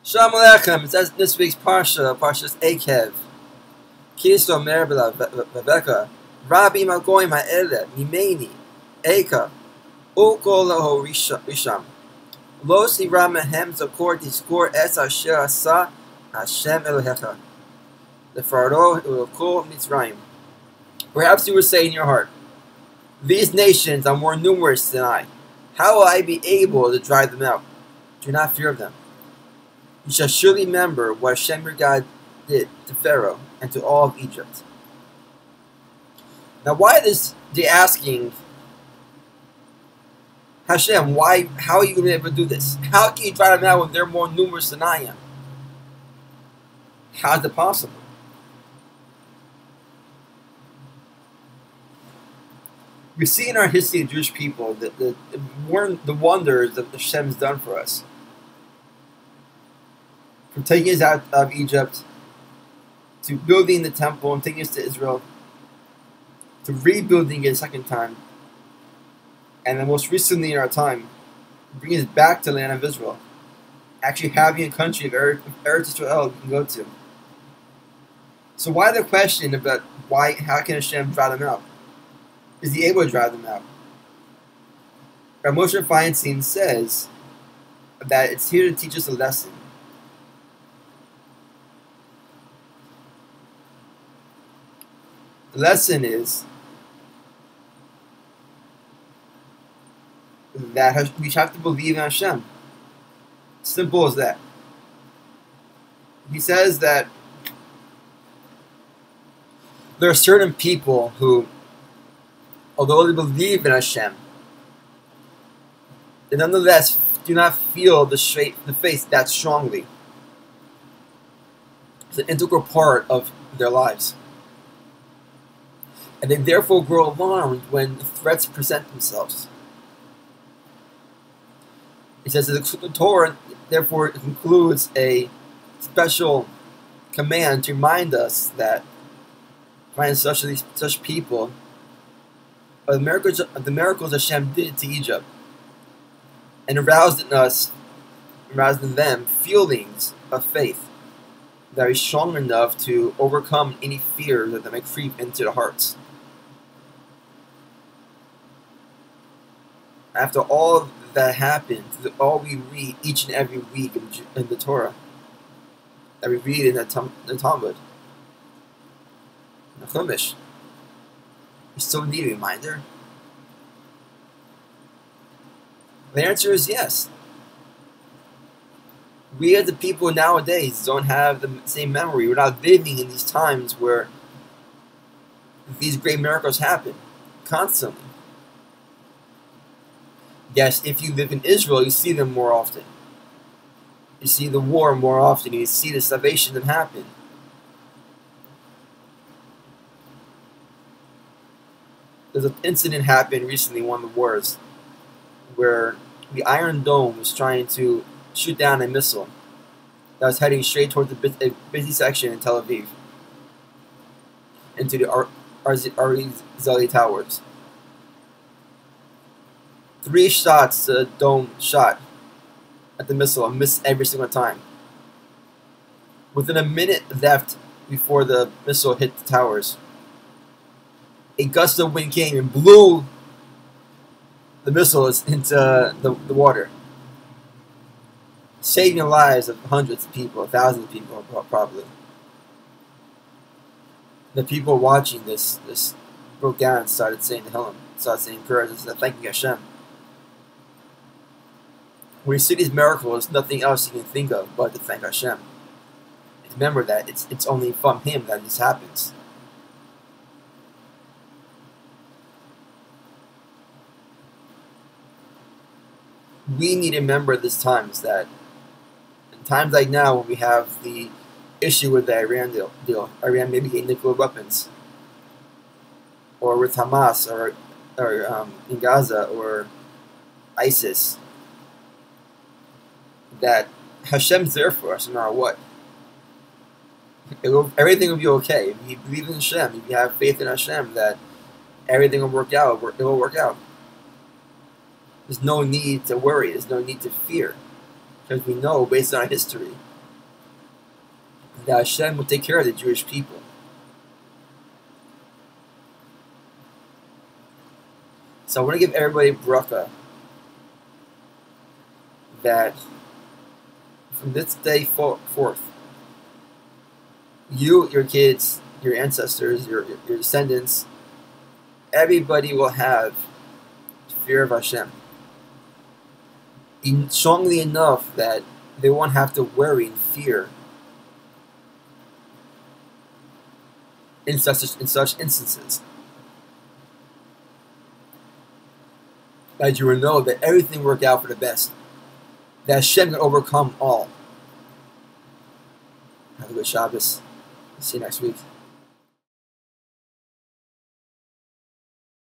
Shalom Aleichem. It says this week's Parsha, Parashas Eikev. Kiso Merbela Veveka. Rabbi Magoim Ha'ele Mimeni Eika Ukol Leho Risham. Lo Sira Mehem Zakor Tiskor Es Asher Asa Hashem Elohecha. The Pharaoh Ulokol Mitzrayim. Perhaps you would say in your heart, these nations are more numerous than I. How will I be able to drive them out? Do not fear of them. You shall surely remember what Hashem your God did to Pharaoh and to all of Egypt. Now, why is they asking Hashem, how are you going to be able to do this? How can you drive them out when they're more numerous than I am? How is it possible? We see in our history of Jewish people that the wonders that Hashem has done for us. From taking us out of Egypt, to building the temple and taking us to Israel, to rebuilding it a second time, and then most recently in our time, bringing us back to the land of Israel, actually having a country of Eretz Israel we can go to. So why the question about how can Hashem drive them out? Is he able to drive them out? Rav Moshe Feinstein says that it's here to teach us a lesson. The lesson is that we have to believe in Hashem. Simple as that. He says that there are certain people who, although they believe in Hashem, they nonetheless do not feel the faith that strongly. It's an integral part of their lives. And they therefore grow alarmed when the threats present themselves. He says that the Torah therefore includes a special command to remind us that such people of the miracles Hashem did to Egypt, and aroused in them feelings of faith that is strong enough to overcome any fear that may creep into the hearts. After all that happened, all we read each and every week in the Torah, that we read in the Talmud, in the Chumash, we still need a reminder? The answer is yes. We as the people nowadays don't have the same memory. We're not living in these times where these great miracles happen constantly. Yes, if you live in Israel, you see them more often. You see the war more often. You see the salvation that happen. There's an incident happened recently in one of the wars where the Iron Dome was trying to shoot down a missile that was heading straight towards a busy section in Tel Aviv into the Arizali Towers. 3 shots the dome shot at the missile and missed every single time. Within a minute left before the missile hit the towers, a gust of wind came and blew the missiles into the water, saving the lives of hundreds of people, thousands of people probably. The people watching this broke down and started saying prayers and said, "Thank you, Hashem." When you see these miracles, nothing else you can think of but to thank Hashem. And remember that it's only from Him that this happens. We need to remember this times that in times like now when we have the issue with the Iran deal, Iran maybe getting nuclear weapons, or with Hamas, or in Gaza, or ISIS, that Hashem's there for us no matter what. Everything will be okay. If you believe in Hashem, if you have faith in Hashem, that everything will work out, it will work out. There's no need to worry. There's no need to fear. Because we know, based on our history, that Hashem would take care of the Jewish people. So I want to give everybody bracha that from this day forth, you, your kids, your ancestors, your descendants, everybody will have fear of Hashem. Strongly enough that they won't have to worry and fear in such instances. That you will know that everything worked out for the best. That Hashem can overcome all. Have a good Shabbos. See you next week.